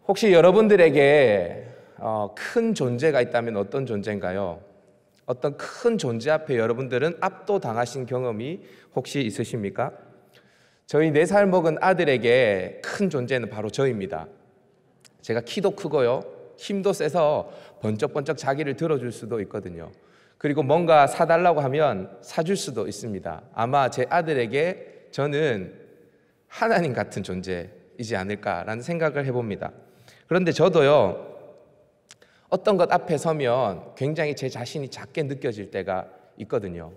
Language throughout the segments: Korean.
혹시 여러분들에게 큰 존재가 있다면 어떤 존재인가요? 어떤 큰 존재 앞에 여러분들은 압도당하신 경험이 혹시 있으십니까? 저희 4살 먹은 아들에게 큰 존재는 바로 저입니다. 제가 키도 크고요, 힘도 세서 번쩍번쩍 자기를 들어줄 수도 있거든요. 그리고 뭔가 사달라고 하면 사줄 수도 있습니다. 아마 제 아들에게 저는 하나님 같은 존재이지 않을까라는 생각을 해봅니다. 그런데 저도요, 어떤 것 앞에 서면 굉장히 제 자신이 작게 느껴질 때가 있거든요.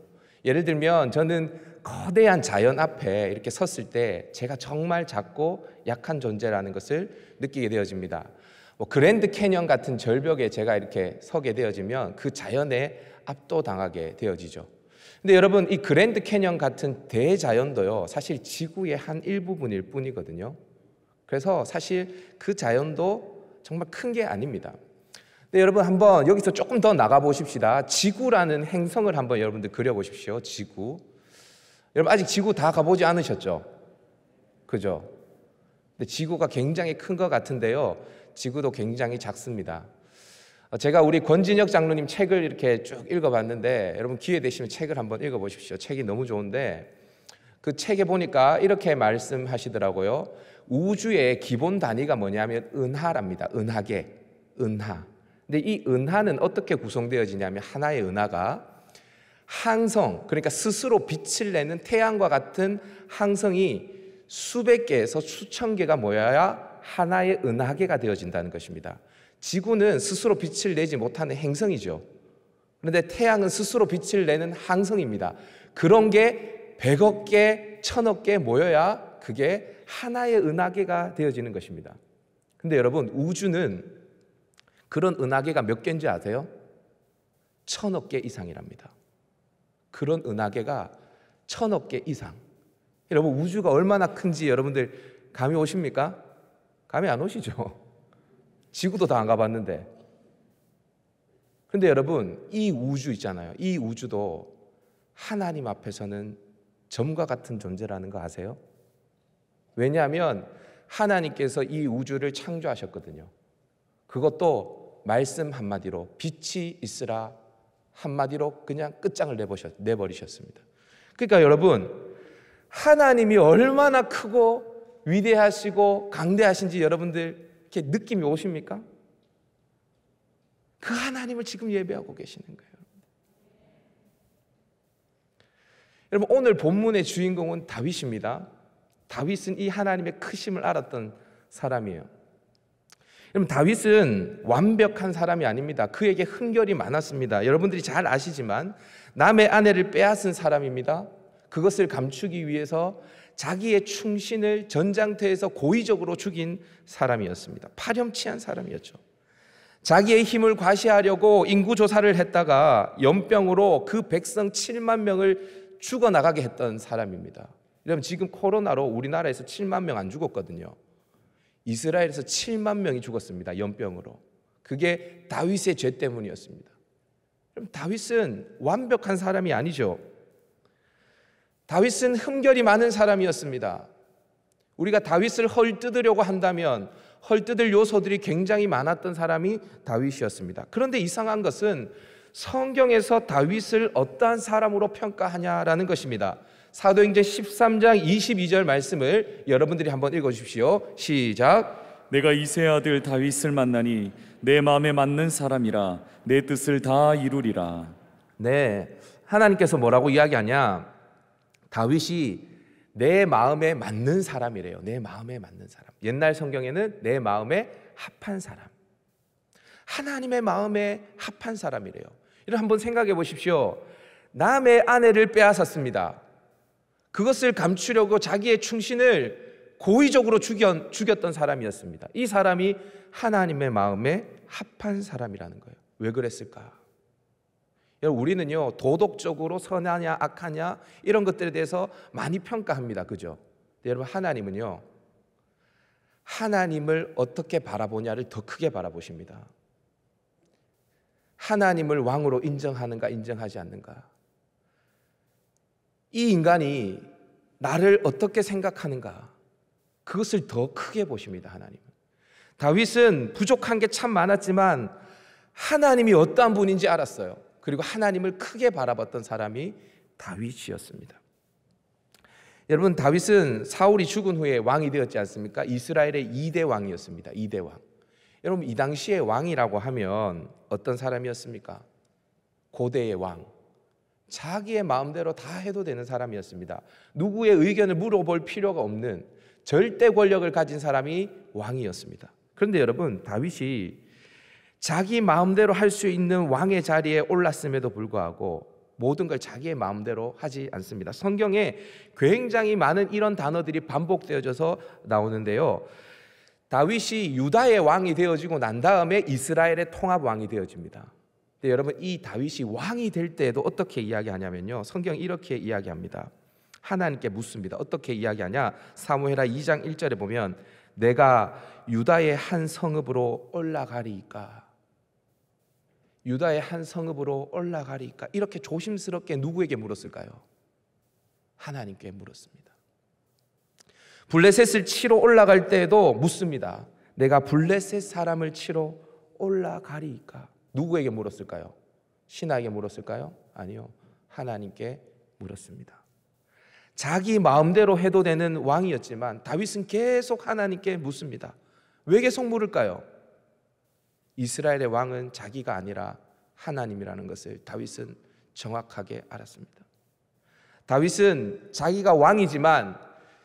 예를 들면 저는 거대한 자연 앞에 이렇게 섰을 때 제가 정말 작고 약한 존재라는 것을 느끼게 되어집니다. 그랜드 캐년 같은 절벽에 제가 이렇게 서게 되어지면 그 자연에 압도당하게 되어지죠. 근데 여러분, 이 그랜드 캐년 같은 대자연도요, 사실 지구의 한 일부분일 뿐이거든요. 그래서 사실 그 자연도 정말 큰 게 아닙니다. 근데 여러분, 한번 여기서 조금 더 나가 보십시다. 지구라는 행성을 한번 여러분들 그려보십시오. 지구. 여러분, 아직 지구 다 가보지 않으셨죠? 그죠? 근데 지구가 굉장히 큰 것 같은데요, 지구도 굉장히 작습니다. 제가 우리 권진혁 장로님 책을 이렇게 쭉 읽어봤는데, 여러분 기회 되시면 책을 한번 읽어보십시오. 책이 너무 좋은데 그 책에 보니까 이렇게 말씀하시더라고요. 우주의 기본 단위가 뭐냐면 은하랍니다. 은하계, 은하. 근데 이 은하는 어떻게 구성되어지냐면, 하나의 은하가 항성, 그러니까 스스로 빛을 내는 태양과 같은 항성이 수백 개에서 수천 개가 모여야 하나의 은하계가 되어진다는 것입니다. 지구는 스스로 빛을 내지 못하는 행성이죠. 그런데 태양은 스스로 빛을 내는 항성입니다. 그런 게 100억 개, 1000억 개 모여야 그게 하나의 은하계가 되어지는 것입니다. 근데 여러분, 우주는 그런 은하계가 몇 개인지 아세요? 1000억 개 이상이랍니다. 그런 은하계가 1000억 개 이상. 여러분, 우주가 얼마나 큰지 여러분들 감이 오십니까? 감이 안 오시죠? 지구도 다 안 가봤는데. 그런데 여러분, 이 우주 있잖아요. 이 우주도 하나님 앞에서는 점과 같은 존재라는 거 아세요? 왜냐하면 하나님께서 이 우주를 창조하셨거든요. 그것도 말씀 한마디로, 빛이 있으라 한마디로 그냥 끝장을 내버리셨습니다. 그러니까 여러분, 하나님이 얼마나 크고 위대하시고 강대하신지 여러분들 이렇게 느낌이 오십니까? 그 하나님을 지금 예배하고 계시는 거예요. 여러분, 오늘 본문의 주인공은 다윗입니다. 다윗은 이 하나님의 크심을 알았던 사람이에요. 여러분, 다윗은 완벽한 사람이 아닙니다. 그에게 흠결이 많았습니다. 여러분들이 잘 아시지만 남의 아내를 빼앗은 사람입니다. 그것을 감추기 위해서 자기의 충신을 전장터에서 고의적으로 죽인 사람이었습니다. 파렴치한 사람이었죠. 자기의 힘을 과시하려고 인구조사를 했다가 연병으로 그 백성 7만 명을 죽어나가게 했던 사람입니다. 여러분, 지금 코로나로 우리나라에서 7만 명 안 죽었거든요. 이스라엘에서 7만 명이 죽었습니다. 연병으로. 그게 다윗의 죄 때문이었습니다. 그럼 다윗은 완벽한 사람이 아니죠. 다윗은 흠결이 많은 사람이었습니다. 우리가 다윗을 헐뜯으려고 한다면 헐뜯을 요소들이 굉장히 많았던 사람이 다윗이었습니다. 그런데 이상한 것은 성경에서 다윗을 어떠한 사람으로 평가하냐라는 것입니다. 사도행전 13장 22절 말씀을 여러분들이 한번 읽어주십시오. 시작. 내가 이새의 아들 다윗을 만나니 내 마음에 맞는 사람이라 내 뜻을 다 이루리라. 네, 하나님께서 뭐라고 이야기하냐? 다윗이 내 마음에 맞는 사람이래요. 내 마음에 맞는 사람. 옛날 성경에는 내 마음에 합한 사람, 하나님의 마음에 합한 사람이래요. 이를 한번 생각해 보십시오. 남의 아내를 빼앗았습니다. 그것을 감추려고 자기의 충신을 고의적으로 죽였던 사람이었습니다. 이 사람이 하나님의 마음에 합한 사람이라는 거예요. 왜 그랬을까? 여러분, 우리는요, 도덕적으로 선하냐 악하냐 이런 것들에 대해서 많이 평가합니다. 그죠? 여러분, 하나님은요, 하나님을 어떻게 바라보냐를 더 크게 바라보십니다. 하나님을 왕으로 인정하는가 인정하지 않는가, 이 인간이 나를 어떻게 생각하는가, 그것을 더 크게 보십니다. 하나님은. 다윗은 부족한 게 참 많았지만 하나님이 어떠한 분인지 알았어요. 그리고 하나님을 크게 바라봤던 사람이 다윗이었습니다. 여러분, 다윗은 사울이 죽은 후에 왕이 되었지 않습니까? 이스라엘의 2대 왕이었습니다. 2대 왕. 여러분, 이 당시에 왕이라고 하면 어떤 사람이었습니까? 고대의 왕. 자기의 마음대로 다 해도 되는 사람이었습니다. 누구의 의견을 물어볼 필요가 없는 절대 권력을 가진 사람이 왕이었습니다. 그런데 여러분, 다윗이 자기 마음대로 할 수 있는 왕의 자리에 올랐음에도 불구하고 모든 걸 자기의 마음대로 하지 않습니다. 성경에 굉장히 많은 이런 단어들이 반복되어져서 나오는데요. 다윗이 유다의 왕이 되어지고 난 다음에 이스라엘의 통합 왕이 되어집니다. 근데 여러분, 이 다윗이 왕이 될 때에도 어떻게 이야기하냐면요, 성경이 이렇게 이야기합니다. 하나님께 묻습니다. 어떻게 이야기하냐? 사무엘하 2장 1절에 보면 내가 유다의 한 성읍으로 올라가리이까, 유다의 한 성읍으로 올라가리이까, 이렇게 조심스럽게 누구에게 물었을까요? 하나님께 물었습니다. 블레셋을 치러 올라갈 때에도 묻습니다. 내가 블레셋 사람을 치러 올라가리이까. 누구에게 물었을까요? 신하에게 물었을까요? 아니요, 하나님께 물었습니다. 자기 마음대로 해도 되는 왕이었지만 다윗은 계속 하나님께 묻습니다. 왜 계속 물을까요? 이스라엘의 왕은 자기가 아니라 하나님이라는 것을 다윗은 정확하게 알았습니다. 다윗은 자기가 왕이지만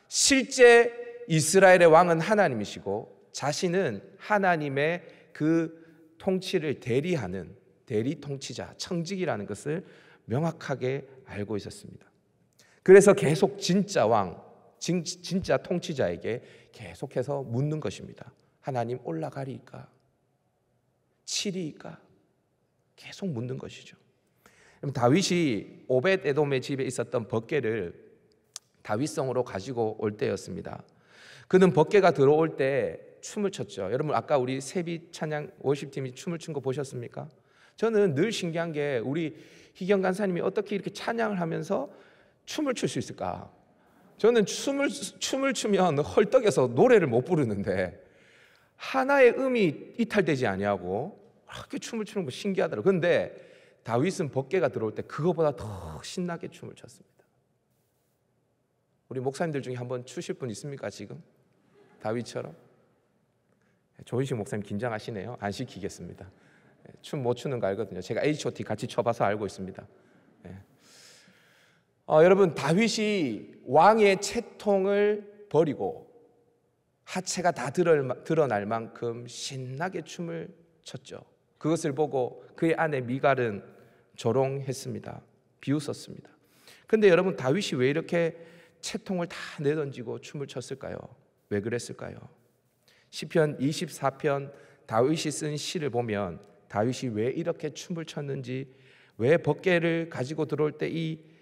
실제 이스라엘의 왕은 하나님이시고 자신은 하나님의 그 통치를 대리하는 대리 통치자, 청직이라는 것을 명확하게 알고 있었습니다. 그래서 계속 진짜 왕, 진짜 통치자에게 계속해서 묻는 것입니다. 하나님, 올라가리이까? 치리이까? 계속 묻는 것이죠. 다윗이 오벳 에돔의 집에 있었던 벗개를 다윗성으로 가지고 올 때였습니다. 그는 벗개가 들어올 때 춤을 췄죠. 여러분, 아까 우리 세비 찬양 월십팀이 춤을 춘 거 보셨습니까? 저는 늘 신기한 게 우리 희경 간사님이 어떻게 이렇게 찬양을 하면서 춤을 출 수 있을까? 저는 춤을 추면 헐떡여서 노래를 못 부르는데 하나의 음이 이탈되지 아니하고 그렇게 춤을 추는 거 신기하더라고요. 그런데 다윗은 벗개가 들어올 때 그거보다 더 신나게 춤을 췄습니다. 우리 목사님들 중에 한번 추실 분 있습니까 지금? 다윗처럼? 조인식 목사님 긴장하시네요. 안 시키겠습니다. 춤 못 추는 거 알거든요. 제가 H.O.T 같이 쳐봐서 알고 있습니다. 여러분, 다윗이 왕의 채통을 버리고 하체가 다 드러날 만큼 신나게 춤을 췄죠. 그것을 보고 그의 아내 미갈은 조롱했습니다. 비웃었습니다. 그런데 여러분, 다윗이 왜 이렇게 채통을 다 내던지고 춤을 췄을까요? 왜 그랬을까요? 시편 24편 다윗이 쓴 시를 보면 다윗이 왜 이렇게 춤을 췄는지, 왜 벗개를 가지고 들어올 때 이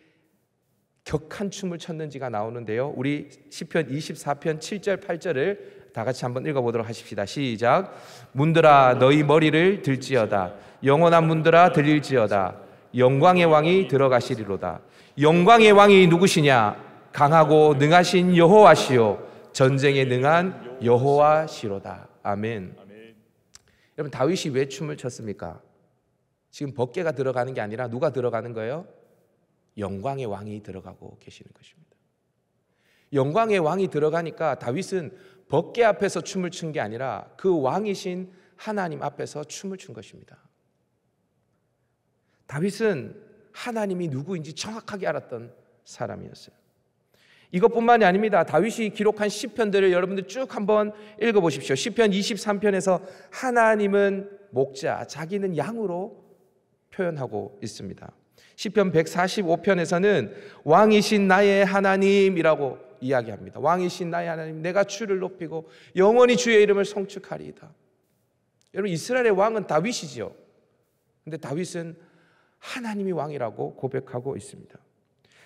격한 춤을 췄는지가 나오는데요. 우리 시편 24편 7절 8절을 다 같이 한번 읽어보도록 하십시다. 시작. 문들아 너희 머리를 들지어다. 영원한 문들아 들릴지어다. 영광의 왕이 들어가시리로다. 영광의 왕이 누구시냐? 강하고 능하신 여호와시요 전쟁에 능한 여호와시로다. 아멘. 여러분, 다윗이 왜 춤을 췄습니까? 지금 벗개가 들어가는 게 아니라 누가 들어가는 거예요? 영광의 왕이 들어가고 계시는 것입니다. 영광의 왕이 들어가니까 다윗은 벗개 앞에서 춤을 춘 게 아니라 그 왕이신 하나님 앞에서 춤을 춘 것입니다. 다윗은 하나님이 누구인지 정확하게 알았던 사람이었어요. 이것뿐만이 아닙니다. 다윗이 기록한 시편들을 여러분들 쭉 한번 읽어보십시오. 시편 23편에서 하나님은 목자, 자기는 양으로 표현하고 있습니다. 시편 145편에서는 왕이신 나의 하나님이라고 이야기합니다. 왕이신 나의 하나님, 내가 주를 높이고 영원히 주의 이름을 송축하리이다. 여러분, 이스라엘의 왕은 다윗이지요. 그런데 다윗은 하나님이 왕이라고 고백하고 있습니다.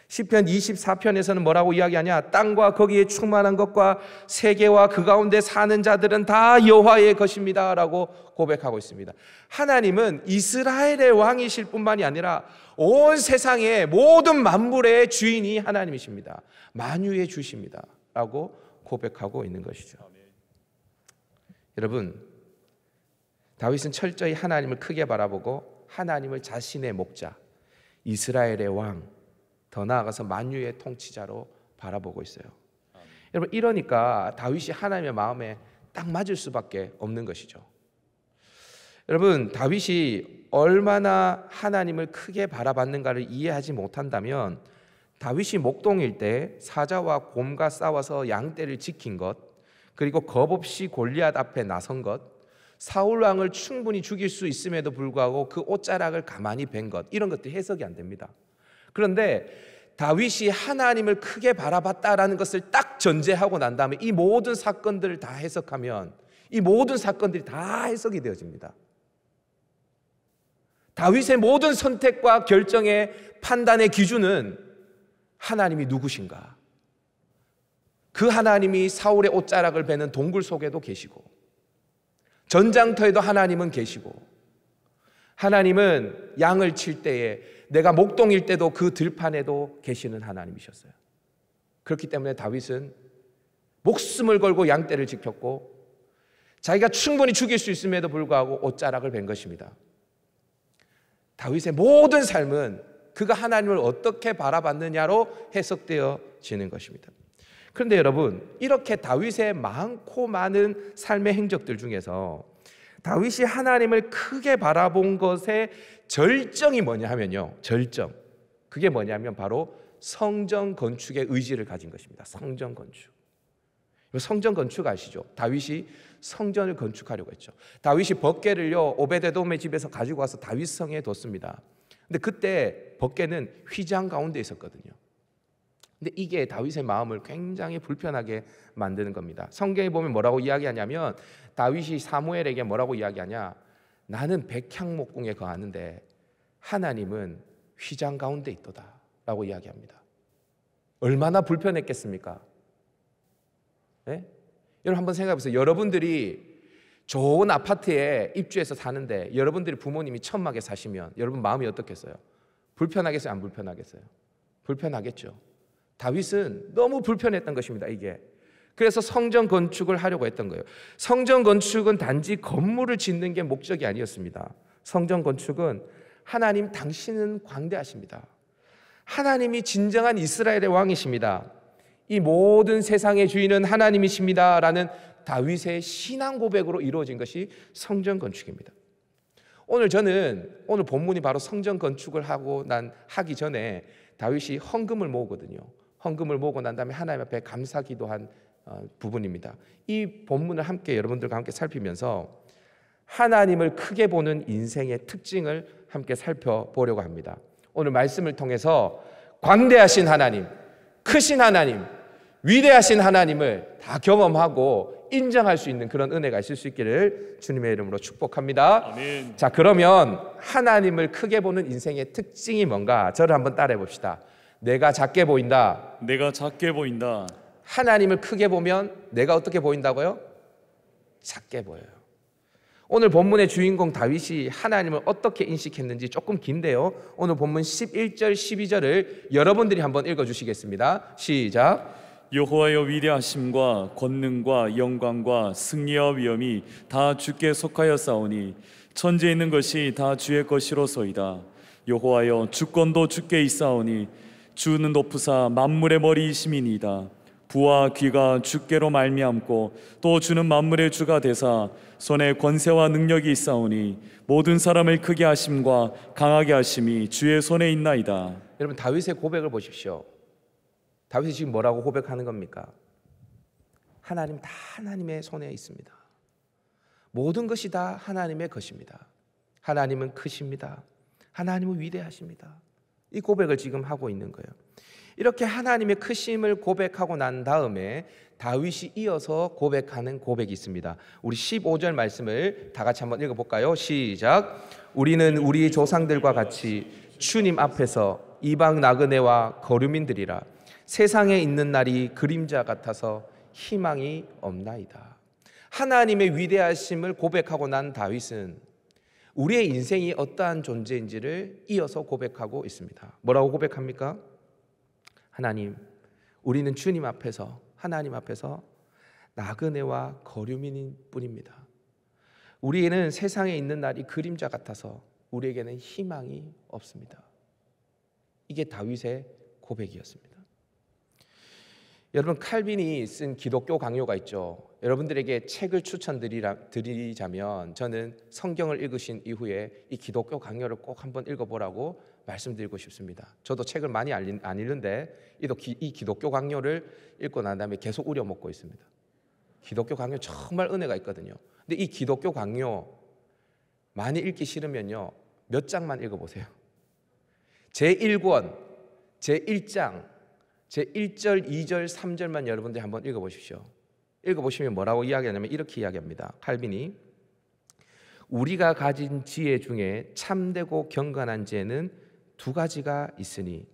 시편 24편에서는 뭐라고 이야기하냐? 땅과 거기에 충만한 것과 세계와 그 가운데 사는 자들은 다 여호와의 것입니다 라고 고백하고 있습니다. 하나님은 이스라엘의 왕이실 뿐만이 아니라 온 세상의 모든 만물의 주인이 하나님이십니다. 만유의 주십니다 라고 고백하고 있는 것이죠. 여러분, 다윗은 철저히 하나님을 크게 바라보고 하나님을 자신의 목자, 이스라엘의 왕, 더 나아가서 만유의 통치자로 바라보고 있어요. 여러분, 이러니까 다윗이 하나님의 마음에 딱 맞을 수밖에 없는 것이죠. 여러분, 다윗이 얼마나 하나님을 크게 바라봤는가를 이해하지 못한다면 다윗이 목동일 때 사자와 곰과 싸워서 양떼를 지킨 것, 그리고 겁없이 골리앗 앞에 나선 것, 사울 왕을 충분히 죽일 수 있음에도 불구하고 그 옷자락을 가만히 벤 것, 이런 것들이 해석이 안 됩니다. 그런데 다윗이 하나님을 크게 바라봤다라는 것을 딱 전제하고 난 다음에 이 모든 사건들을 다 해석하면 이 모든 사건들이 다 해석이 되어집니다. 다윗의 모든 선택과 결정의 판단의 기준은 하나님이 누구신가? 그 하나님이 사울의 옷자락을 베는 동굴 속에도 계시고 전장터에도 하나님은 계시고 하나님은 양을 칠 때에 내가 목동일 때도 그 들판에도 계시는 하나님이셨어요. 그렇기 때문에 다윗은 목숨을 걸고 양떼를 지켰고 자기가 충분히 죽일 수 있음에도 불구하고 옷자락을 벤 것입니다. 다윗의 모든 삶은 그가 하나님을 어떻게 바라봤느냐로 해석되어지는 것입니다. 그런데 여러분, 이렇게 다윗의 많고 많은 삶의 행적들 중에서 다윗이 하나님을 크게 바라본 것의 절정이 뭐냐 하면요, 절정, 그게 뭐냐면 바로 성전 건축의 의지를 가진 것입니다. 성전 건축. 성전 건축 아시죠? 다윗이 성전을 건축하려고 했죠. 다윗이 벗개를요 오베데돔의 집에서 가지고 와서 다윗 성에 뒀습니다. 근데 그때 벗개는 휘장 가운데 있었거든요. 근데 이게 다윗의 마음을 굉장히 불편하게 만드는 겁니다. 성경에 보면 뭐라고 이야기하냐면 다윗이 사무엘에게 뭐라고 이야기하냐, 나는 백향목궁에 거하는데 하나님은 휘장 가운데 있도다 라고 이야기합니다. 얼마나 불편했겠습니까? 네? 여러분 한번 생각해 보세요. 여러분들이 좋은 아파트에 입주해서 사는데 여러분들이 부모님이 천막에 사시면 여러분 마음이 어떻겠어요? 불편하겠어요? 안 불편하겠어요? 불편하겠죠. 다윗은 너무 불편했던 것입니다. 이게. 그래서 성전 건축을 하려고 했던 거예요. 성전 건축은 단지 건물을 짓는 게 목적이 아니었습니다. 성전 건축은 하나님 당신은 광대하십니다. 하나님이 진정한 이스라엘의 왕이십니다. 이 모든 세상의 주인은 하나님이십니다 라는 다윗의 신앙 고백으로 이루어진 것이 성전 건축입니다. 오늘 본문이 바로 성전 건축을 하기 전에 다윗이 헌금을 모으거든요. 헌금을 모으고 난 다음에 하나님 앞에 감사 기도한 부분입니다. 이 본문을 함께 여러분들과 함께 살피면서 하나님을 크게 보는 인생의 특징을 함께 살펴보려고 합니다. 오늘 말씀을 통해서 광대하신 하나님, 크신 하나님, 위대하신 하나님을 다 경험하고 인정할 수 있는 그런 은혜가 있을 수 있기를 주님의 이름으로 축복합니다. 아멘. 자, 그러면 하나님을 크게 보는 인생의 특징이 뭔가 저를 한번 따라해 봅시다. 내가 작게 보인다. 내가 작게 보인다. 하나님을 크게 보면 내가 어떻게 보인다고요? 작게 보여요. 오늘 본문의 주인공 다윗이 하나님을 어떻게 인식했는지 조금 긴데요, 오늘 본문 11절 12절을 여러분들이 한번 읽어주시겠습니다. 시작. 여호와여, 위대하심과 권능과 영광과 승리와 위엄이 다 주께 속하였사오니 천지에 있는 것이 다 주의 것이로소이다. 여호와여, 주권도 주께 있사오니 주는 높으사 만물의 머리이심이니이다. 부와 귀가 주께로 말미암고 또 주는 만물의 주가 되사 손에 권세와 능력이 있사오니 모든 사람을 크게 하심과 강하게 하심이 주의 손에 있나이다. 여러분, 다윗의 고백을 보십시오. 다윗이 지금 뭐라고 고백하는 겁니까? 하나님 다 하나님의 손에 있습니다. 모든 것이 다 하나님의 것입니다. 하나님은 크십니다. 하나님은 위대하십니다. 이 고백을 지금 하고 있는 거예요. 이렇게 하나님의 크심을 고백하고 난 다음에 다윗이 이어서 고백하는 고백이 있습니다. 우리 15절 말씀을 다 같이 한번 읽어볼까요? 시작. 우리는 우리 조상들과 같이 주님 앞에서 이방 나그네와 거류민들이라. 세상에 있는 날이 그림자 같아서 희망이 없나이다. 하나님의 위대하심을 고백하고 난 다윗은 우리의 인생이 어떠한 존재인지를 이어서 고백하고 있습니다. 뭐라고 고백합니까? 하나님, 우리는 주님 앞에서, 하나님 앞에서 나그네와 거류민인 뿐입니다. 우리에게는 세상에 있는 날이 그림자 같아서 우리에게는 희망이 없습니다. 이게 다윗의 고백이었습니다. 여러분, 칼빈이 쓴 기독교 강요가 있죠. 여러분들에게 책을 추천드리자면 저는 성경을 읽으신 이후에 이 기독교 강요를 꼭 한번 읽어보라고 말씀드리고 싶습니다. 저도 책을 많이 안 읽는데 이 기독교 강요를 읽고 난 다음에 계속 우려먹고 있습니다. 기독교 강요 정말 은혜가 있거든요. 근데 이 기독교 강요 많이 읽기 싫으면요, 몇 장만 읽어보세요. 제1권, 제1장, 제1절, 2절, 3절만 여러분들이 한번 읽어보십시오. 읽어보시면 뭐라고 이야기하냐면 이렇게 이야기합니다. 칼빈이 우리가 가진 지혜 중에 참되고 경건한 지혜는 두 가지가 있으니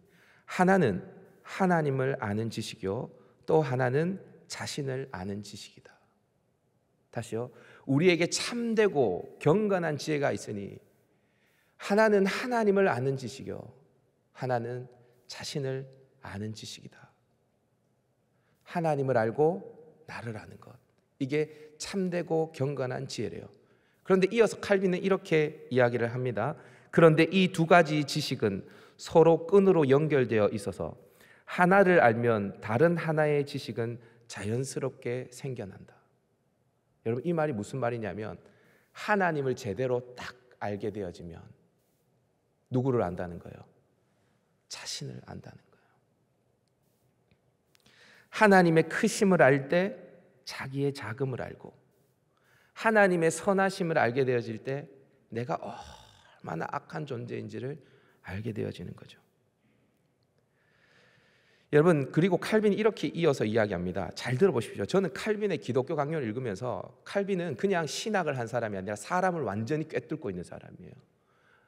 하나는 하나님을 아는 지식이요 또 하나는 자신을 아는 지식이다. 다시요. 우리에게 참되고 경건한 지혜가 있으니 하나는 하나님을 아는 지식이요 하나는 자신을 아는 지식이다. 하나님을 알고 나를 아는 것, 이게 참되고 경건한 지혜래요. 그런데 이어서 칼빈은 이렇게 이야기를 합니다. 그런데 이 두 가지 지식은 서로 끈으로 연결되어 있어서 하나를 알면 다른 하나의 지식은 자연스럽게 생겨난다. 여러분, 이 말이 무슨 말이냐면 하나님을 제대로 딱 알게 되어지면 누구를 안다는 거예요? 자신을 안다는 거예요. 하나님의 크심을 알 때 자기의 작음을 알고 하나님의 선하심을 알게 되어질 때 내가 얼마나 악한 존재인지를 알게 되어지는 거죠. 여러분, 그리고 칼빈이 이렇게 이어서 이야기합니다. 잘 들어보십시오. 저는 칼빈의 기독교 강요를 읽으면서 칼빈은 그냥 신학을 한 사람이 아니라 사람을 완전히 꿰뚫고 있는 사람이에요.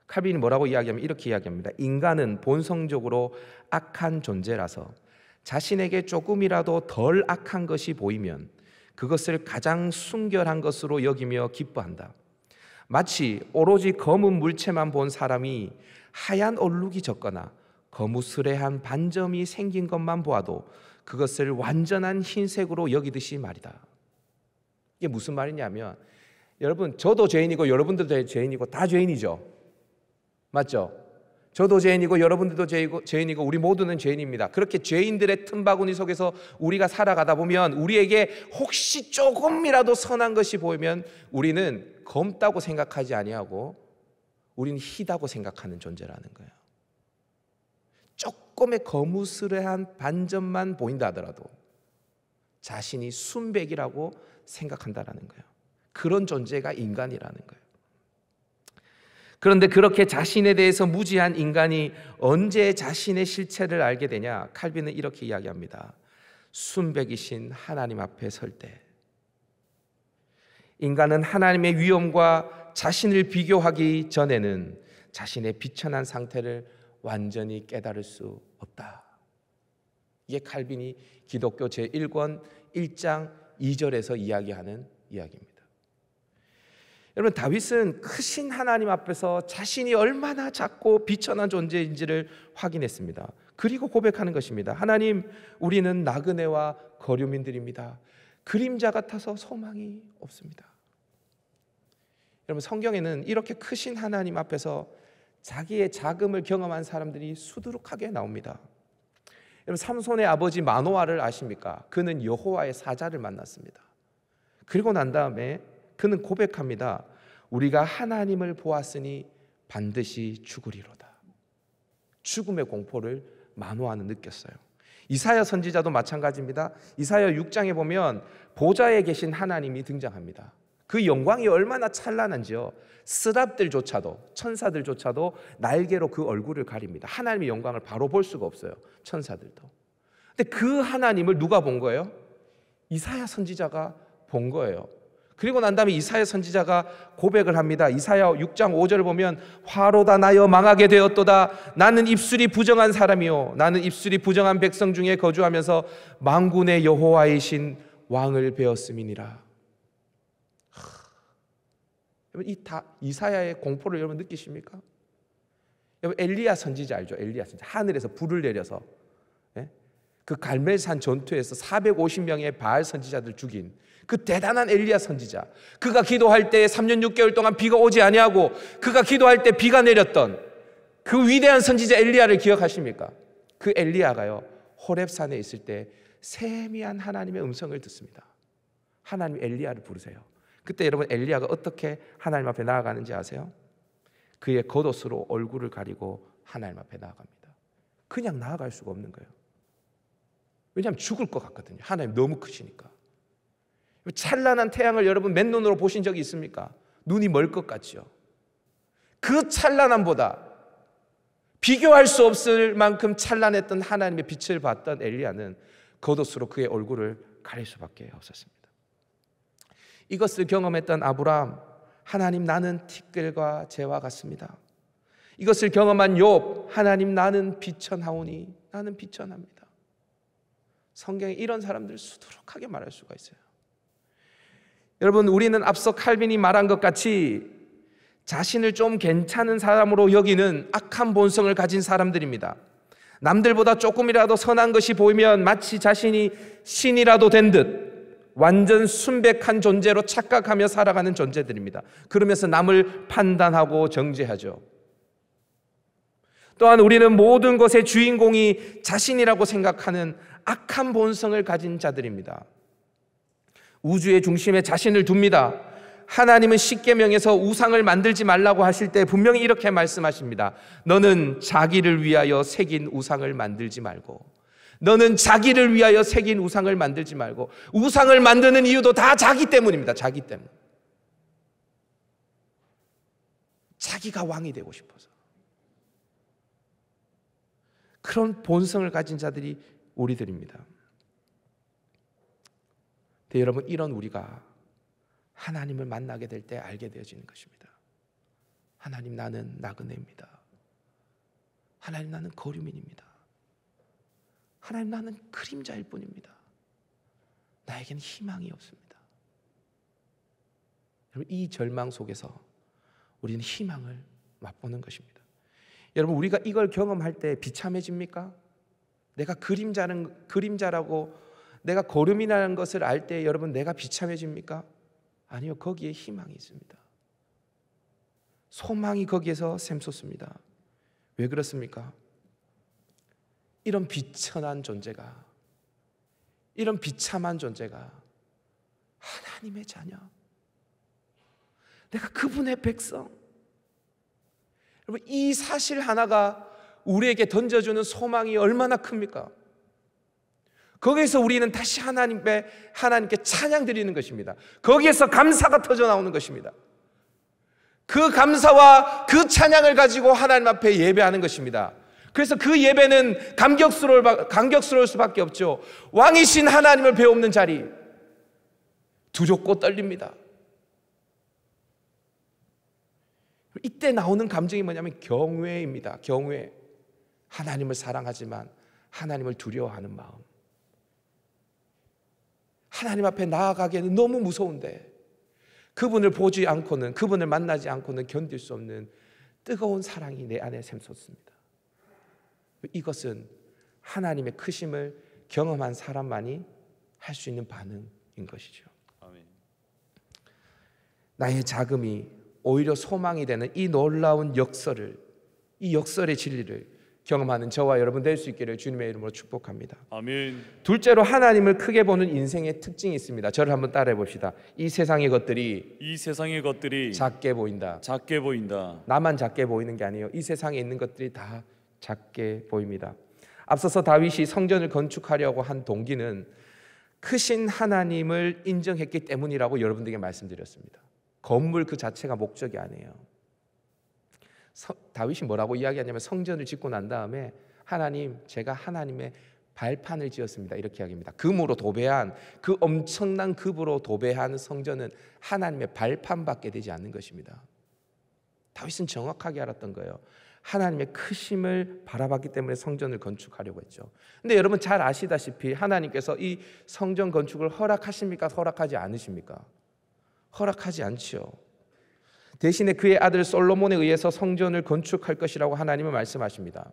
칼빈이 뭐라고 이야기하면 이렇게 이야기합니다. 인간은 본성적으로 악한 존재라서 자신에게 조금이라도 덜 악한 것이 보이면 그것을 가장 순결한 것으로 여기며 기뻐한다. 마치 오로지 검은 물체만 본 사람이 하얀 얼룩이 졌거나 거무스레한 반점이 생긴 것만 보아도 그것을 완전한 흰색으로 여기듯이 말이다. 이게 무슨 말이냐면, 여러분, 저도 죄인이고 여러분들도 죄인이고 다 죄인이죠. 맞죠? 저도 죄인이고 여러분들도 죄인이고 우리 모두는 죄인입니다. 그렇게 죄인들의 틈바구니 속에서 우리가 살아가다 보면 우리에게 혹시 조금이라도 선한 것이 보이면 우리는 검다고 생각하지 아니하고 우리는 희다고 생각하는 존재라는 거예요. 조금의 거무스레한 반점만 보인다 하더라도 자신이 순백이라고 생각한다라는 거예요. 그런 존재가 인간이라는 거예요. 그런데 그렇게 자신에 대해서 무지한 인간이 언제 자신의 실체를 알게 되냐? 칼빈은 이렇게 이야기합니다. 순백이신 하나님 앞에 설 때 인간은 하나님의 위엄과 자신을 비교하기 전에는 자신의 비천한 상태를 완전히 깨달을 수 없다. 이게 칼빈이 기독교 제1권 1장 2절에서 이야기하는 이야기입니다. 여러분, 다윗은 크신 하나님 앞에서 자신이 얼마나 작고 비천한 존재인지를 확인했습니다. 그리고 고백하는 것입니다. 하나님, 우리는 나그네와 거류민들입니다. 그림자 같아서 소망이 없습니다. 여러분, 성경에는 이렇게 크신 하나님 앞에서 자기의 작음을 경험한 사람들이 수두룩하게 나옵니다. 여러분, 삼손의 아버지 마노아를 아십니까? 그는 여호와의 사자를 만났습니다. 그리고 난 다음에 그는 고백합니다. 우리가 하나님을 보았으니 반드시 죽으리로다. 죽음의 공포를 마노아는 느꼈어요. 이사야 선지자도 마찬가지입니다. 이사야 6장에 보면 보좌에 계신 하나님이 등장합니다. 그 영광이 얼마나 찬란한지요. 스랍들조차도, 천사들조차도 날개로 그 얼굴을 가립니다. 하나님의 영광을 바로 볼 수가 없어요. 천사들도. 근데 그 하나님을 누가 본 거예요? 이사야 선지자가 본 거예요. 그리고 난 다음에 이사야 선지자가 고백을 합니다. 이사야 6장 5절을 보면 화로다 나여 망하게 되었도다. 나는 입술이 부정한 사람이요 나는 입술이 부정한 백성 중에 거주하면서 만군의 여호와이신 왕을 배웠음이니라. 여러분, 이사야의 공포를 여러분 느끼십니까? 여러분, 엘리야 선지자 알죠? 엘리야 선지자 하늘에서 불을 내려서 그 갈멜산 전투에서 450명의 바알 선지자들 죽인 그 대단한 엘리야 선지자, 그가 기도할 때 3년 6개월 동안 비가 오지 아니하고 그가 기도할 때 비가 내렸던 그 위대한 선지자 엘리야를 기억하십니까? 그 엘리야가요, 호렙산에 있을 때 세미한 하나님의 음성을 듣습니다. 하나님 엘리야를 부르세요. 그때 여러분 엘리야가 어떻게 하나님 앞에 나아가는지 아세요? 그의 겉옷으로 얼굴을 가리고 하나님 앞에 나아갑니다. 그냥 나아갈 수가 없는 거예요. 왜냐하면 죽을 것 같거든요. 하나님 너무 크시니까. 찬란한 태양을 여러분 맨눈으로 보신 적이 있습니까? 눈이 멀 것 같죠. 그 찬란함보다 비교할 수 없을 만큼 찬란했던 하나님의 빛을 봤던 엘리야는 겉옷으로 그의 얼굴을 가릴 수밖에 없었습니다. 이것을 경험했던 아브라함, 하나님 나는 티끌과 재와 같습니다. 이것을 경험한 욥, 하나님 나는 비천하오니, 나는 비천합니다. 성경에 이런 사람들 수두룩하게 말할 수가 있어요. 여러분, 우리는 앞서 칼빈이 말한 것 같이 자신을 좀 괜찮은 사람으로 여기는 악한 본성을 가진 사람들입니다. 남들보다 조금이라도 선한 것이 보이면 마치 자신이 신이라도 된 듯 완전 순백한 존재로 착각하며 살아가는 존재들입니다. 그러면서 남을 판단하고 정죄하죠. 또한 우리는 모든 것의 주인공이 자신이라고 생각하는 악한 본성을 가진 자들입니다. 우주의 중심에 자신을 둡니다. 하나님은 십계명에서 우상을 만들지 말라고 하실 때 분명히 이렇게 말씀하십니다. 너는 자기를 위하여 새긴 우상을 만들지 말고, 너는 자기를 위하여 새긴 우상을 만들지 말고. 우상을 만드는 이유도 다 자기 때문입니다. 자기 때문. 자기가 왕이 되고 싶어서. 그런 본성을 가진 자들이 우리들입니다. 근데 여러분, 이런 우리가 하나님을 만나게 될 때 알게 되어지는 것입니다. 하나님 나는 나그네입니다. 하나님 나는 거류민입니다. 하나님 나는 그림자일 뿐입니다. 나에게는 희망이 없습니다. 여러분, 이 절망 속에서 우리는 희망을 맛보는 것입니다. 여러분, 우리가 이걸 경험할 때 비참해집니까? 내가 그림자라고, 내가 거름이라는 것을 알 때 여러분 내가 비참해집니까? 아니요, 거기에 희망이 있습니다. 소망이 거기에서 샘솟습니다. 왜 그렇습니까? 이런 비천한 존재가, 이런 비참한 존재가 하나님의 자녀, 내가 그분의 백성. 여러분, 이 사실 하나가 우리에게 던져주는 소망이 얼마나 큽니까? 거기에서 우리는 다시 하나님께 찬양 드리는 것입니다. 거기에서 감사가 터져 나오는 것입니다. 그 감사와 그 찬양을 가지고 하나님 앞에 예배하는 것입니다. 그래서 그 예배는 감격스러울 수밖에 없죠. 왕이신 하나님을 배우는 자리, 두렵고 떨립니다. 이때 나오는 감정이 뭐냐면 경외입니다. 경외. 하나님을 사랑하지만 하나님을 두려워하는 마음. 하나님 앞에 나아가기에는 너무 무서운데 그분을 보지 않고는, 그분을 만나지 않고는 견딜 수 없는 뜨거운 사랑이 내 안에 샘솟습니다. 이것은 하나님의 크심을 경험한 사람만이 할 수 있는 반응인 것이죠. 아멘. 나의 자금이 오히려 소망이 되는 이 놀라운 역설을, 이 역설의 진리를 경험하는 저와 여러분 될 수 있기를 주님의 이름으로 축복합니다. 아멘. 둘째로, 하나님을 크게 보는 인생의 특징이 있습니다. 저를 한번 따라해 봅시다. 이 세상의 것들이 작게 보인다. 작게 보인다. 나만 작게 보이는 게 아니에요. 이 세상에 있는 것들이 다 작게 보입니다. 앞서서 다윗이 성전을 건축하려고 한 동기는 크신 하나님을 인정했기 때문이라고 여러분들에게 말씀드렸습니다. 건물 그 자체가 목적이 아니에요. 다윗이 뭐라고 이야기하냐면, 성전을 짓고 난 다음에 하나님, 제가 하나님의 발판을 지었습니다, 이렇게 이야기합니다. 금으로 도배한, 그 엄청난 금으로 도배한 성전은 하나님의 발판밖에 되지 않는 것입니다. 다윗은 정확하게 알았던 거예요. 하나님의 크심을 바라봤기 때문에 성전을 건축하려고 했죠. 근데 여러분 잘 아시다시피 하나님께서 이 성전 건축을 허락하십니까? 허락하지 않으십니까? 허락하지 않지요. 대신에 그의 아들 솔로몬에 의해서 성전을 건축할 것이라고 하나님은 말씀하십니다.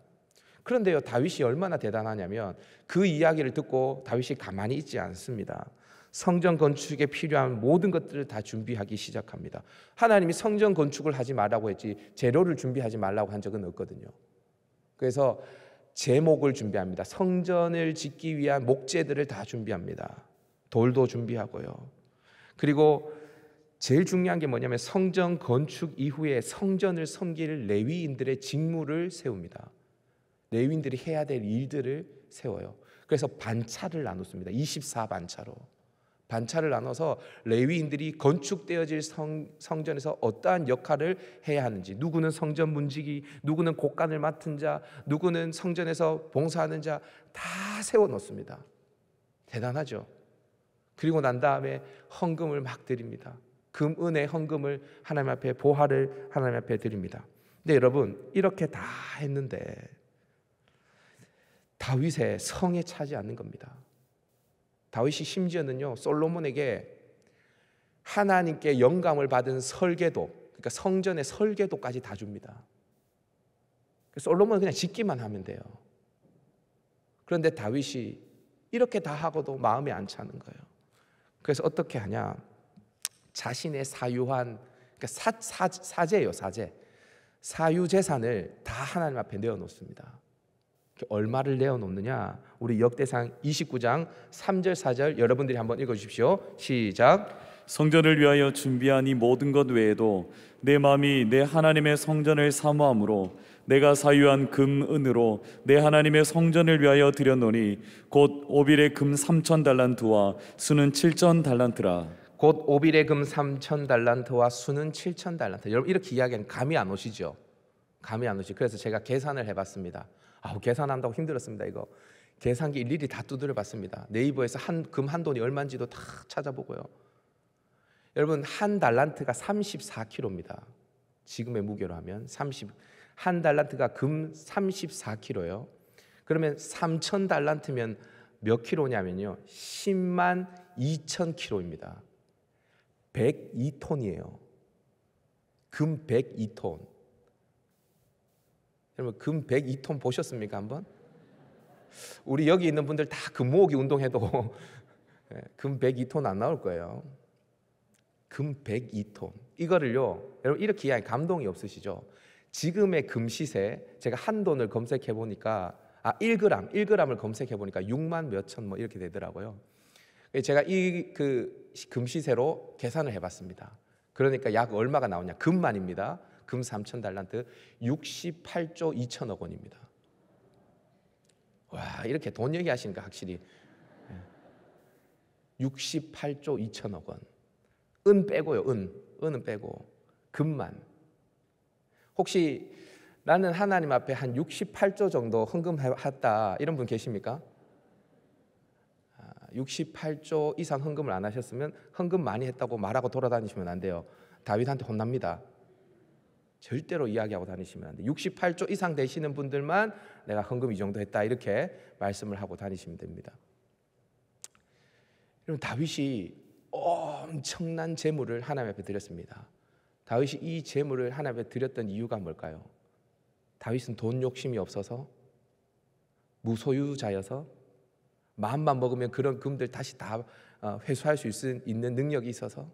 그런데요, 다윗이 얼마나 대단하냐면 그 이야기를 듣고 다윗이 가만히 있지 않습니다. 성전 건축에 필요한 모든 것들을 다 준비하기 시작합니다. 하나님이 성전 건축을 하지 말라고 했지 재료를 준비하지 말라고 한 적은 없거든요. 그래서 제목을 준비합니다. 성전을 짓기 위한 목재들을 다 준비합니다. 돌도 준비하고요. 그리고 제일 중요한 게 뭐냐면 성전 건축 이후에 성전을 섬길 레위인들의 직무를 세웁니다. 레위인들이 해야 될 일들을 세워요. 그래서 반차를 나눴습니다. 24반차로. 반차를 나눠서 레위인들이 건축되어질 성전에서 어떠한 역할을 해야 하는지, 누구는 성전 문지기, 누구는 곡간을 맡은 자, 누구는 성전에서 봉사하는 자 다 세워놓습니다. 대단하죠. 그리고 난 다음에 헌금을 막 드립니다. 금, 은의 헌금을 하나님 앞에, 보화를 하나님 앞에 드립니다. 근데 여러분, 이렇게 다 했는데 다윗의 성에 차지 않는 겁니다. 다윗이 심지어는요, 솔로몬에게 하나님께 영감을 받은 설계도, 그러니까 성전의 설계도까지 다 줍니다. 솔로몬은 그냥 짓기만 하면 돼요. 그런데 다윗이 이렇게 다 하고도 마음에 안 차는 거예요. 그래서 어떻게 하냐? 자신의 사유한, 그러니까 사제예요, 사제. 사유 재산을 다 하나님 앞에 내어놓습니다. 얼마를 내어놓느냐? 우리 역대상 29장 3절 4절 여러분들이 한번 읽어주십시오. 시작. 성전을 위하여 준비한 이 모든 것 외에도 내 마음이 내 하나님의 성전을 사모함으로 내가 사유한 금, 은으로 내 하나님의 성전을 위하여 드렸노니 곧 오빌의 금 3,000달란트와 수는 7,000달란트라. 곧 오빌의 금 3,000달란트와 수는 7,000달란트. 여러분 이렇게 이야기하면 감이 안 오시죠? 감이 안 오시죠? 그래서 제가 계산을 해봤습니다. 계산한다고 힘들었습니다. 이거 계산기 일일이 다 두드려 봤습니다. 네이버에서 금 한 돈이 얼마인지도 다 찾아보고요. 여러분 한 달란트가 34kg입니다. 지금의 무게로 하면 한 달란트가 금 34kg요. 그러면 3,000달란트면 몇 킬로냐면요, 10만 2,000kg입니다. 102톤이에요. 금 102톤. 여러분 금 102톤 보셨습니까 한번? 우리 여기 있는 분들 다 금 모으기 운동해도 금 102톤 안 나올 거예요. 금 102톤. 이거를요, 여러분 이렇게 이야기 감동이 없으시죠? 지금의 금 시세, 제가 한돈을 검색해 보니까 1g을 검색해 보니까 6만 몇천 뭐 이렇게 되더라고요. 제가 이 금 시세로 계산을 해봤습니다. 그러니까 약 얼마가 나오냐? 금만입니다. 금 3,000달란트 68조 2천억 원입니다. 와, 이렇게 돈 얘기하시니까 확실히 68조 2천억 원. 은 빼고요. 은은 빼고 금만. 혹시 나는 하나님 앞에 한 68조 정도 헌금했다 이런 분 계십니까? 68조 이상 헌금을 안 하셨으면 헌금 많이 했다고 말하고 돌아다니시면 안 돼요. 다윗한테 혼납니다. 절대로 이야기하고 다니시면 안 돼요. 68조 이상 되시는 분들만 내가 헌금 이 정도 했다 이렇게 말씀을 하고 다니시면 됩니다. 여러분 다윗이 엄청난 재물을 하나님 앞에 드렸습니다. 다윗이 이 재물을 하나님 앞에 드렸던 이유가 뭘까요? 다윗은 돈 욕심이 없어서, 무소유자여서, 마음만 먹으면 그런 금들 다시 다 회수할 수 있는 능력이 있어서?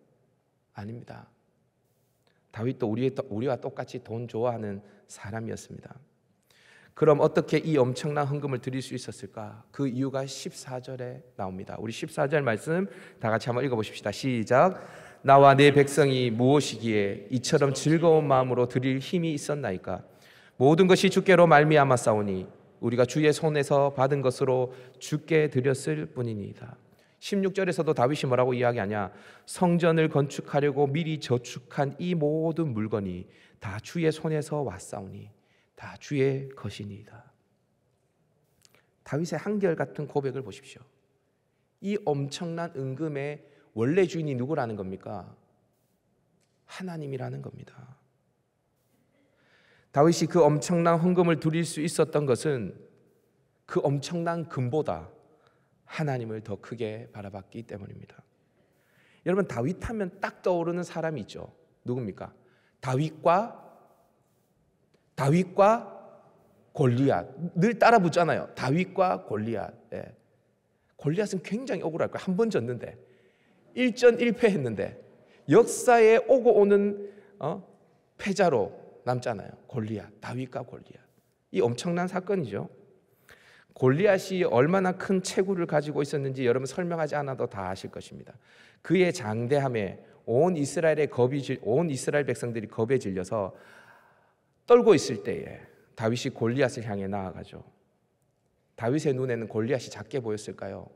아닙니다. 다윗도 우리와 똑같이 돈 좋아하는 사람이었습니다. 그럼 어떻게 이 엄청난 헌금을 드릴 수 있었을까? 그 이유가 14절에 나옵니다. 우리 14절 말씀 다 같이 한번 읽어보십시다. 시작. 나와 내 백성이 무엇이기에 이처럼 즐거운 마음으로 드릴 힘이 있었나이까? 모든 것이 주께로 말미암아 싸우니 우리가 주의 손에서 받은 것으로 주께 드렸을 뿐이니이다. 16절에서도 다윗이 뭐라고 이야기하냐? 성전을 건축하려고 미리 저축한 이 모든 물건이 다 주의 손에서 왔사오니 다 주의 것이니이다. 다윗의 한결같은 고백을 보십시오. 이 엄청난 은금의 원래 주인이 누구라는 겁니까? 하나님이라는 겁니다. 다윗이 그 엄청난 헌금을 드릴 수 있었던 것은 그 엄청난 금보다 하나님을 더 크게 바라봤기 때문입니다. 여러분 다윗 하면 딱 떠오르는 사람이 있죠. 누굽니까? 다윗과 골리앗. 늘 따라 붙잖아요. 다윗과 골리앗. 예. 골리앗은 굉장히 억울할 거예요. 한 번 졌는데 1전 1패 했는데 역사에 오고 오는 패자로 남잖아요. 골리앗, 다윗과 골리앗. 이 엄청난 사건이죠. 골리앗이 얼마나 큰 체구를 가지고 있었는지 여러분 설명하지 않아도 다 아실 것입니다. 그의 장대함에 온 이스라엘 백성들이 겁에 질려서 떨고 있을 때에 다윗이 골리앗을 향해 나아가죠. 다윗의 눈에는 골리앗이 작게 보였을까요?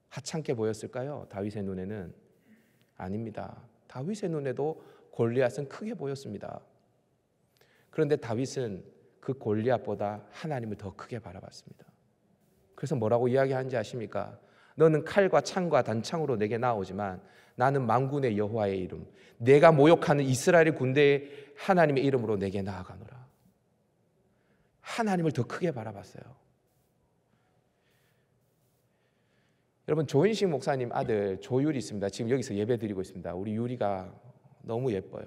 하찮게 보였을까요? 다윗의 눈에는 아닙니다. 다윗의 눈에도 골리앗은 크게 보였습니다. 그런데 다윗은 그 골리앗보다 하나님을 더 크게 바라봤습니다. 그래서 뭐라고 이야기하는지 아십니까? 너는 칼과 창과 단창으로 내게 나오지만 나는 만군의 여호와의 이름, 내가 모욕하는 이스라엘 군대의 하나님의 이름으로 내게 나아가노라. 하나님을 더 크게 바라봤어요. 여러분, 조인식 목사님 아들 조율이 있습니다. 지금 여기서 예배 드리고 있습니다. 우리 유리가 너무 예뻐요.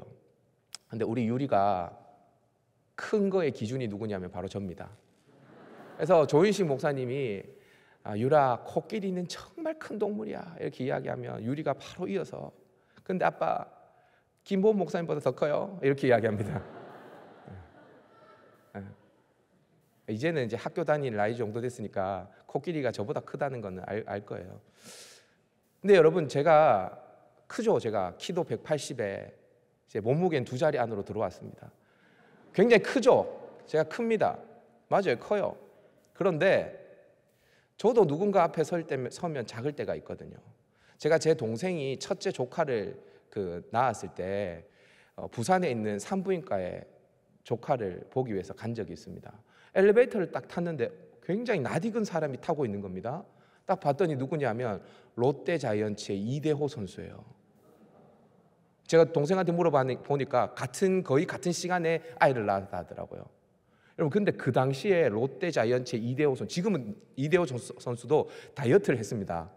근데 우리 유리가 큰 거의 기준이 누구냐면 바로 접니다. 그래서 조인식 목사님이 유라, 코끼리는 정말 큰 동물이야 이렇게 이야기하면 유리가 바로 이어서 근데 아빠 김보은 목사님보다 더 커요 이렇게 이야기합니다. 이제는 이제 학교 다니는 나이 정도 됐으니까 코끼리가 저보다 크다는 거는 알 거예요. 근데 여러분, 제가 크죠. 제가 키도 180에 이제 몸무게는 2자리 안으로 들어왔습니다. 굉장히 크죠. 제가 큽니다. 맞아요, 커요. 그런데 저도 누군가 앞에 서면 작을 때가 있거든요. 제가 제 동생이 첫째 조카를 낳았을 때 부산에 있는 산부인과에 조카를 보기 위해서 간 적이 있습니다. 엘리베이터를 딱 탔는데 굉장히 낯익은 사람이 타고 있는 겁니다. 딱 봤더니 누구냐면 롯데 자이언츠의 이대호 선수예요. 제가 동생한테 물어보니까 거의 같은 시간에 아이를 낳았다 하더라고요. 여러분, 근데 그 당시에 롯데 자이언츠의 이대호 선수, 지금은 이대호 선수도 다이어트를 했습니다.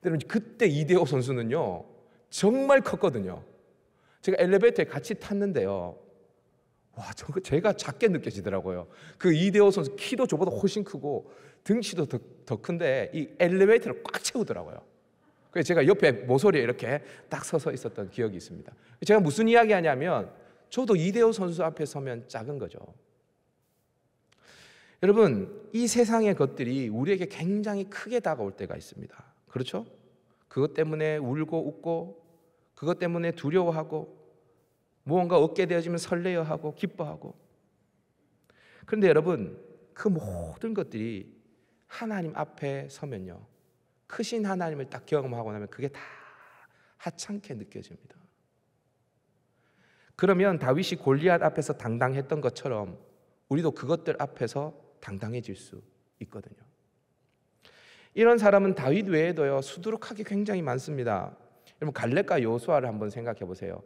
여러분, 그때 이대호 선수는요 정말 컸거든요. 제가 엘리베이터에 같이 탔는데요, 와, 저거 제가 작게 느껴지더라고요. 그 이대호 선수 키도 저보다 훨씬 크고 등치도 더 큰데 이 엘리베이터를 꽉 채우더라고요. 그래서 제가 옆에 모서리에 이렇게 딱 서서 있었던 기억이 있습니다. 제가 무슨 이야기 하냐면 저도 이대호 선수 앞에 서면 작은 거죠. 여러분, 이 세상의 것들이 우리에게 굉장히 크게 다가올 때가 있습니다. 그렇죠? 그것 때문에 울고 웃고, 그것 때문에 두려워하고, 무언가 얻게 되어지면 설레어하고 기뻐하고. 그런데 여러분, 그 모든 것들이 하나님 앞에 서면요, 크신 하나님을 딱 경험하고 나면 그게 다 하찮게 느껴집니다. 그러면 다윗이 골리앗 앞에서 당당했던 것처럼 우리도 그것들 앞에서 당당해질 수 있거든요. 이런 사람은 다윗 외에도요 수두룩하게 굉장히 많습니다. 여러분, 갈렙과 여호수아를 한번 생각해 보세요.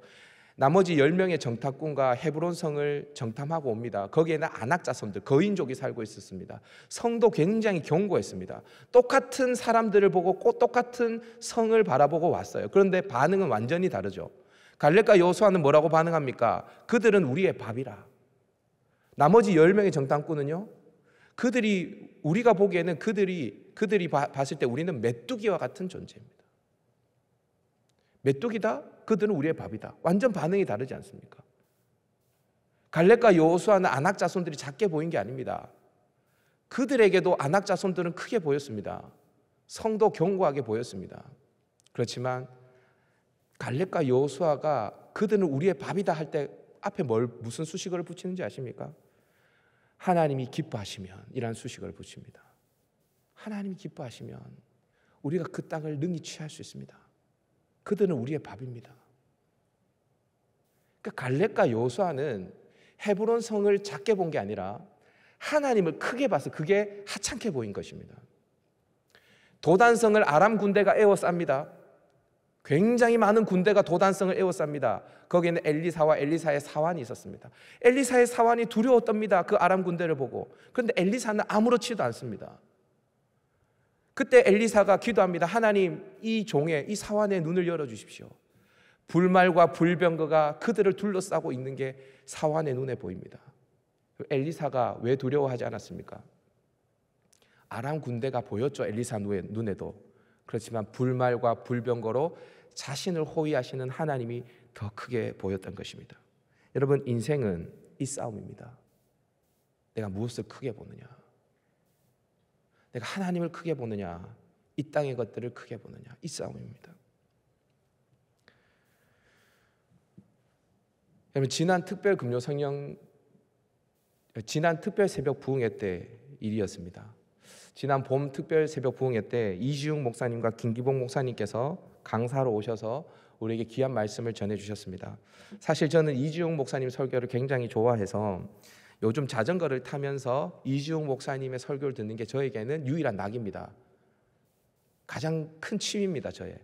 나머지 10명의 정탐꾼과 헤브론 성을 정탐하고 옵니다. 거기에는 아낙 자손들, 거인족이 살고 있었습니다. 성도 굉장히 견고했습니다. 똑같은 사람들을 보고 똑같은 성을 바라보고 왔어요. 그런데 반응은 완전히 다르죠. 갈렙과 여호수아는 뭐라고 반응합니까? 그들은 우리의 밥이라. 나머지 10명의 정탐꾼은요, 우리가 보기에는 그들이 봤을 때 우리는 메뚜기와 같은 존재입니다. 메뚜기다? 그들은 우리의 밥이다. 완전 반응이 다르지 않습니까? 갈렙과 여호수아는 아낙 자손들이 작게 보인 게 아닙니다. 그들에게도 아낙 자손들은 크게 보였습니다. 성도 견고하게 보였습니다. 그렇지만 갈렙과 여호수아가 그들은 우리의 밥이다 할 때 앞에 무슨 수식어를 붙이는지 아십니까? 하나님이 기뻐하시면 이라는 수식어를 붙입니다. 하나님이 기뻐하시면 우리가 그 땅을 능히 취할 수 있습니다. 그들은 우리의 밥입니다. 그러니까 갈렙과 여호수아는 헤브론 성을 작게 본 게 아니라 하나님을 크게 봐서 그게 하찮게 보인 것입니다. 도단성을 아람 군대가 에워쌉니다. 굉장히 많은 군대가 도단성을 에워쌉니다. 거기에는 엘리사와 엘리사의 사환이 있었습니다. 엘리사의 사환이 두려워 떱니다. 그 아람 군대를 보고. 그런데 엘리사는 아무렇지도 않습니다. 그때 엘리사가 기도합니다. 하나님, 이 사환의 눈을 열어주십시오. 불말과 불병거가 그들을 둘러싸고 있는 게 사환의 눈에 보입니다. 엘리사가 왜 두려워하지 않았습니까? 아람 군대가 보였죠. 엘리사 눈에도. 그렇지만 불말과 불병거로 자신을 호위하시는 하나님이 더 크게 보였던 것입니다. 여러분, 인생은 이 싸움입니다. 내가 무엇을 크게 보느냐, 내가 하나님을 크게 보느냐, 이 땅의 것들을 크게 보느냐, 이 싸움입니다. 여러분, 지난 특별 새벽 부흥회 때 일이었습니다. 지난 봄 특별 새벽 부흥회 때 이지웅 목사님과 김기봉 목사님께서 강사로 오셔서 우리에게 귀한 말씀을 전해주셨습니다. 사실 저는 이지웅 목사님 설교를 굉장히 좋아해서 요즘 자전거를 타면서 이지웅 목사님의 설교를 듣는 게 저에게는 유일한 낙입니다. 가장 큰 취미입니다. 저의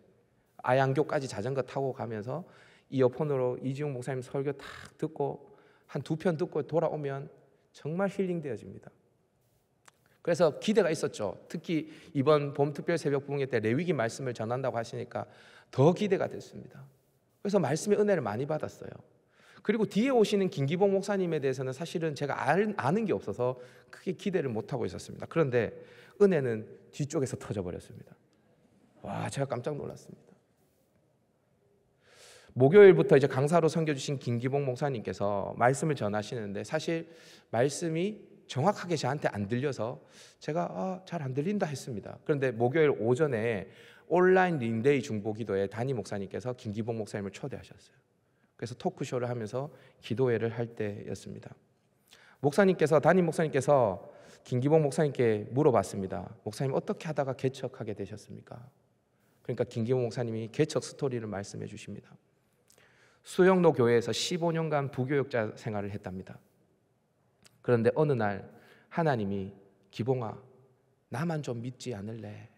아양교까지 자전거 타고 가면서 이어폰으로 이지웅 목사님 설교 딱 듣고 한 2편 듣고 돌아오면 정말 힐링되어집니다. 그래서 기대가 있었죠. 특히 이번 봄 특별 새벽 부흥회 때 레위기 말씀을 전한다고 하시니까 더 기대가 됐습니다. 그래서 말씀의 은혜를 많이 받았어요. 그리고 뒤에 오시는 김기봉 목사님에 대해서는 사실은 제가 아는 게 없어서 크게 기대를 못하고 있었습니다. 그런데 은혜는 뒤쪽에서 터져버렸습니다. 와, 제가 깜짝 놀랐습니다. 목요일부터 이제 강사로 섬겨주신 김기봉 목사님께서 말씀을 전하시는데 사실 말씀이 정확하게 저한테 안 들려서 제가 잘 안 들린다 했습니다. 그런데 목요일 오전에 온라인 린데이 중보기도에 담임 목사님께서 김기봉 목사님을 초대하셨어요. 그래서 토크쇼를 하면서 기도회를 할 때였습니다. 담임 목사님께서 김기봉 목사님께 물어봤습니다. 목사님, 어떻게 하다가 개척하게 되셨습니까? 그러니까 김기봉 목사님이 개척 스토리를 말씀해 주십니다. 수영로 교회에서 15년간 부교육자 생활을 했답니다. 그런데 어느 날 하나님이 기봉아, 나만 좀 믿지 않을래?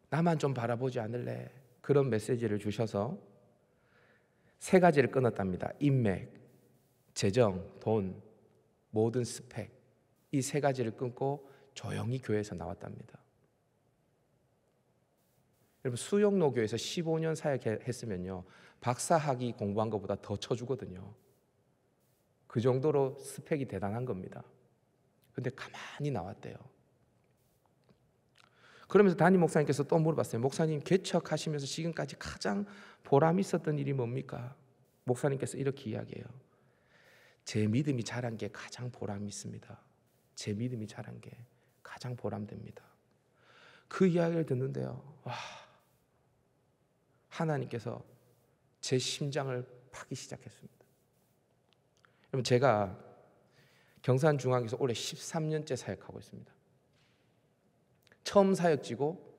나만 좀 바라보지 않을래? 그런 메시지를 주셔서 3가지를 끊었답니다. 인맥, 재정, 돈, 모든 스펙, 이 3가지를 끊고 조용히 교회에서 나왔답니다. 여러분, 수영로교에서 15년 사역했으면요, 박사학위 공부한 것보다 더 쳐주거든요. 그 정도로 스펙이 대단한 겁니다. 근데 가만히 나왔대요. 그러면서 담임 목사님께서 또 물어봤어요. 목사님, 개척하시면서 지금까지 가장 보람 있었던 일이 뭡니까? 목사님께서 이렇게 이야기해요. 제 믿음이 자란 게 가장 보람 있습니다. 제 믿음이 자란 게 가장 보람됩니다. 그 이야기를 듣는데요, 와, 하나님께서 제 심장을 파기 시작했습니다. 여러분, 제가 경산중앙에서 올해 13년째 사역하고 있습니다. 처음 사역지고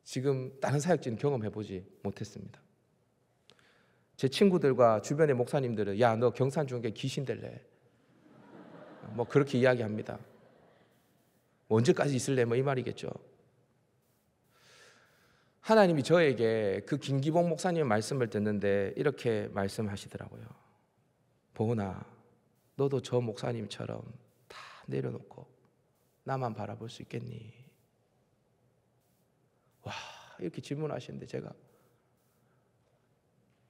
지금 다른 사역지는 경험해보지 못했습니다. 제 친구들과 주변의 목사님들은 야, 너 경산중앙에 귀신 될래? 뭐 그렇게 이야기합니다. 뭐 언제까지 있을래? 뭐 이 말이겠죠. 하나님이 저에게 그 김기봉 목사님의 말씀을 듣는데 이렇게 말씀하시더라고요. 보은아, 너도 저 목사님처럼 다 내려놓고 나만 바라볼 수 있겠니? 와, 이렇게 질문하시는데 제가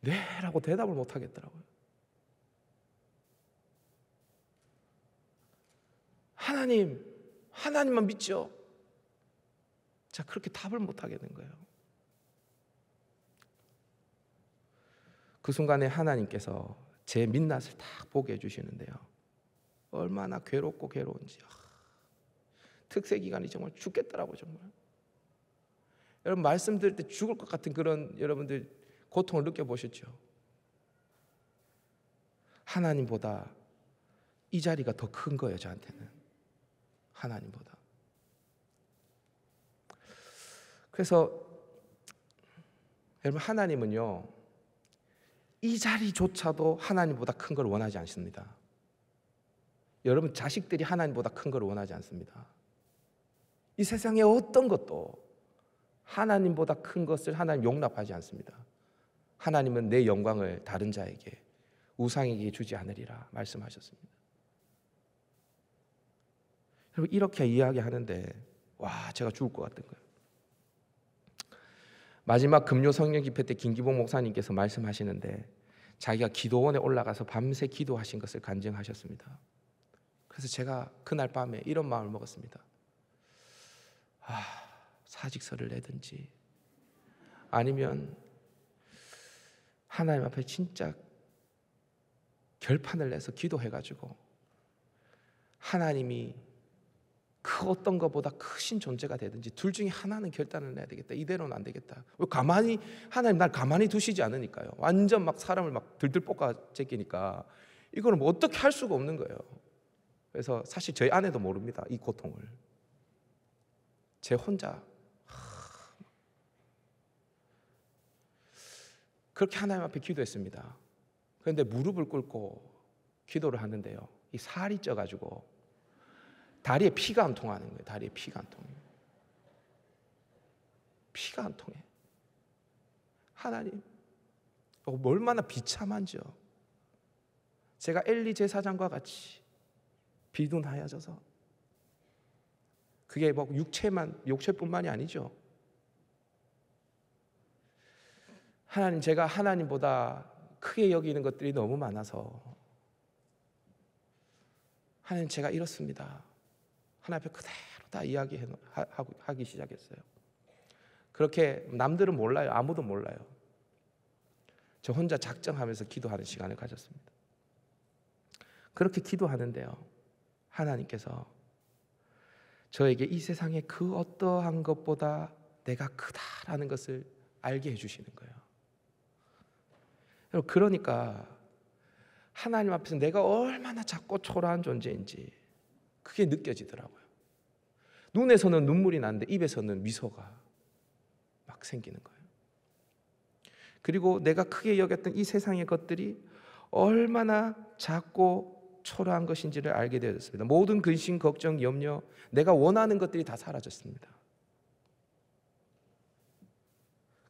네 라고 대답을 못 하겠더라고요. 하나님만 믿죠. 자, 그렇게 답을 못 하겠는 거예요. 그 순간에 하나님께서 제 민낯을 딱 보게 해주시는데요, 얼마나 괴롭고 괴로운지. 특세 기간이 정말 죽겠더라고요. 정말 여러분, 말씀 들을 때 죽을 것 같은 그런 여러분들 고통을 느껴보셨죠? 하나님보다 이 자리가 더 큰 거예요. 저한테는 하나님보다. 그래서 여러분, 하나님은요, 이 자리조차도 하나님보다 큰 걸 원하지 않습니다. 여러분, 자식들이 하나님보다 큰 걸 원하지 않습니다. 이 세상의 어떤 것도 하나님보다 큰 것을 하나님 용납하지 않습니다. 하나님은 내 영광을 다른 자에게, 우상에게 주지 않으리라 말씀하셨습니다. 여러분, 이렇게 이야기하는데 와, 제가 죽을 것 같은 거예요. 마지막 금요 성령 집회 때 김기봉 목사님께서 말씀하시는데 자기가 기도원에 올라가서 밤새 기도하신 것을 간증하셨습니다. 그래서 제가 그날 밤에 이런 마음을 먹었습니다. 사직서를 내든지 아니면 하나님 앞에 진짜 결판을 내서 기도해가지고 하나님이 그 어떤 것보다 크신 존재가 되든지 둘 중에 하나는 결단을 내야 되겠다. 이대로는 안 되겠다. 왜 가만히 하나님 날 가만히 두시지 않으니까요. 완전 막 사람을 막 들들 볶아 제끼니까 이거는 뭐 어떻게 할 수가 없는 거예요. 그래서 사실 저희 아내도 모릅니다. 이 고통을. 제 혼자 그렇게 하나님 앞에 기도했습니다. 그런데 무릎을 꿇고 기도를 하는데요, 이 살이 쪄가지고 다리에 피가 안 통하는 거예요. 다리에 피가 안 통해요. 피가 안 통해. 하나님, 얼마나 비참한지요. 제가 엘리 제사장과 같이 비둔하여져서, 그게 뭐 육체뿐만이 아니죠. 하나님, 제가 하나님보다 크게 여기는 것들이 너무 많아서 하나님, 제가 이렇습니다. 하나님 앞에 그대로 다 이야기하기 시작했어요. 그렇게 남들은 몰라요. 아무도 몰라요. 저 혼자 작정하면서 기도하는 시간을 가졌습니다. 그렇게 기도하는데요, 하나님께서 저에게 이 세상의 그 어떠한 것보다 내가 크다라는 것을 알게 해주시는 거예요. 그러니까 하나님 앞에서 내가 얼마나 작고 초라한 존재인지 그게 느껴지더라고요. 눈에서는 눈물이 나는데 입에서는 미소가 막 생기는 거예요. 그리고 내가 크게 여겼던 이 세상의 것들이 얼마나 작고 초라한 것인지를 알게 되었습니다. 모든 근심, 걱정, 염려, 내가 원하는 것들이 다 사라졌습니다.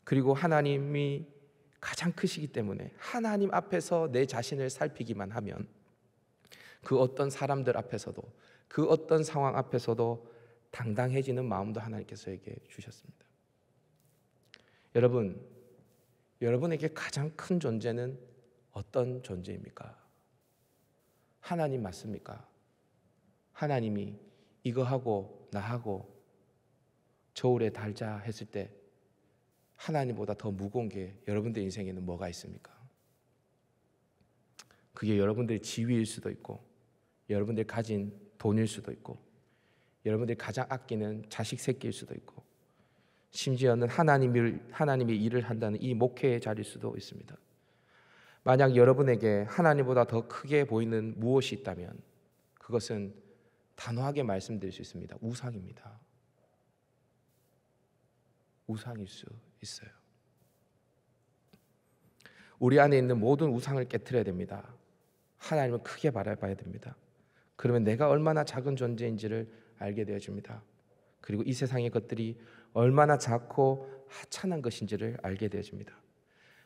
그리고 하나님이 가장 크시기 때문에 하나님 앞에서 내 자신을 살피기만 하면 그 어떤 사람들 앞에서도, 그 어떤 상황 앞에서도 당당해지는 마음도 하나님께서 저에게 주셨습니다. 여러분, 여러분에게 가장 큰 존재는 어떤 존재입니까? 하나님 맞습니까? 하나님이 이거 하고 나 하고 저울에 달자 했을 때 하나님보다 더 무거운 게 여러분들 인생에는 뭐가 있습니까? 그게 여러분들의 지위일 수도 있고, 여러분들이 가진 돈일 수도 있고, 여러분들이 가장 아끼는 자식 새끼일 수도 있고, 심지어는 하나님의 일을 한다는 이 목회의 자리일 수도 있습니다. 만약 여러분에게 하나님보다 더 크게 보이는 무엇이 있다면 그것은 단호하게 말씀드릴 수 있습니다. 우상입니다. 우상일 수 있어요. 우리 안에 있는 모든 우상을 깨트려야 됩니다. 하나님을 크게 바라봐야 됩니다. 그러면 내가 얼마나 작은 존재인지를 알게 되어집니다. 그리고 이 세상의 것들이 얼마나 작고 하찮은 것인지를 알게 되어집니다.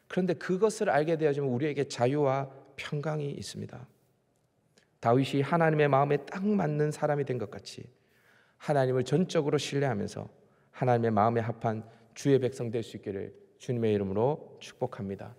그런데 그것을 알게 되어지면 우리에게 자유와 평강이 있습니다. 다윗이 하나님의 마음에 딱 맞는 사람이 된 것 같이 하나님을 전적으로 신뢰하면서 하나님의 마음에 합한 주의 백성 될 수 있기를 주님의 이름으로 축복합니다.